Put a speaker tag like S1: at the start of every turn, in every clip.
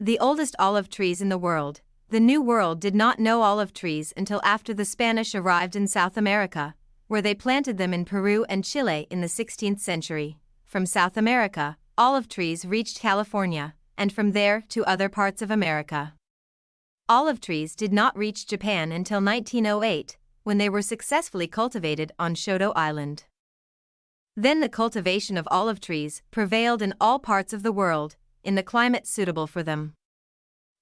S1: The oldest olive trees in the world. The New World did not know olive trees until after the Spanish arrived in South America, where they planted them in Peru and Chile in the 16th century. From South America, olive trees reached California, and from there to other parts of America. Olive trees did not reach Japan until 1908, when they were successfully cultivated on Shodo Island. Then the cultivation of olive trees prevailed in all parts of the world, in the climate suitable for them.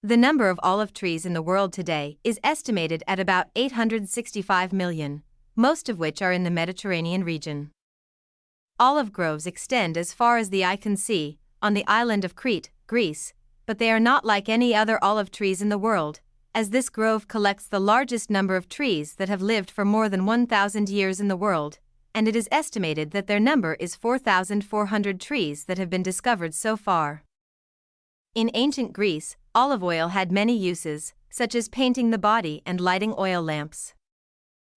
S1: The number of olive trees in the world today is estimated at about 865 million, most of which are in the Mediterranean region. Olive groves extend as far as the eye can see, on the island of Crete, Greece, but they are not like any other olive trees in the world, as this grove collects the largest number of trees that have lived for more than 1,000 years in the world, and it is estimated that their number is 4,400 trees that have been discovered so far. In ancient Greece, olive oil had many uses, such as painting the body and lighting oil lamps.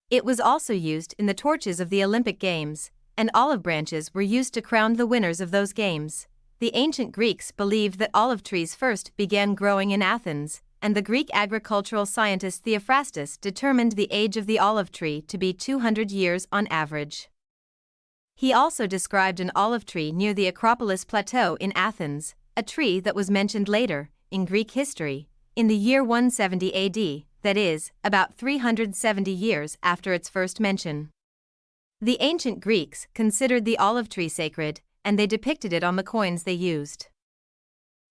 S1: It was also used in the torches of the Olympic Games, and olive branches were used to crown the winners of those games. The ancient Greeks believed that olive trees first began growing in Athens, and the Greek agricultural scientist Theophrastus determined the age of the olive tree to be 200 years on average. He also described an olive tree near the Acropolis Plateau in Athens, a tree that was mentioned later, in Greek history, in the year 170 AD, that is, about 370 years after its first mention. The ancient Greeks considered the olive tree sacred, and they depicted it on the coins they used.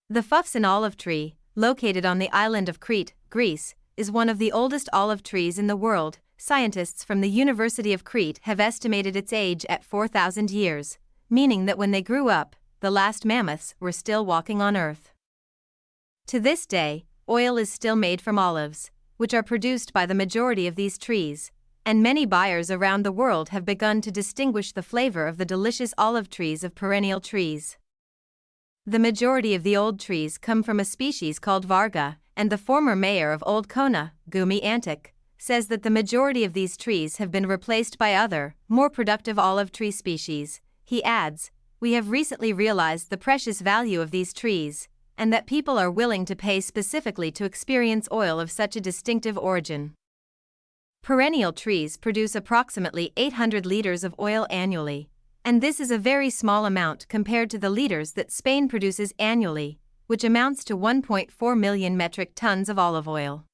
S1: The Phoufson olive tree, located on the island of Crete, Greece, is one of the oldest olive trees in the world. Scientists from the University of Crete have estimated its age at 4,000 years, meaning that when they grew up, the last mammoths were still walking on Earth. To this day, oil is still made from olives, which are produced by the majority of these trees, and many buyers around the world have begun to distinguish the flavor of the delicious olive trees of perennial trees. The majority of the old trees come from a species called Varga, and the former mayor of Old Kona, Gumi Antic, says that the majority of these trees have been replaced by other, more productive olive tree species. He adds, "We have recently realized the precious value of these trees, and that people are willing to pay specifically to experience oil of such a distinctive origin." Perennial trees produce approximately 800 liters of oil annually, and this is a very small amount compared to the liters that Spain produces annually, which amounts to 1.4 million metric tons of olive oil.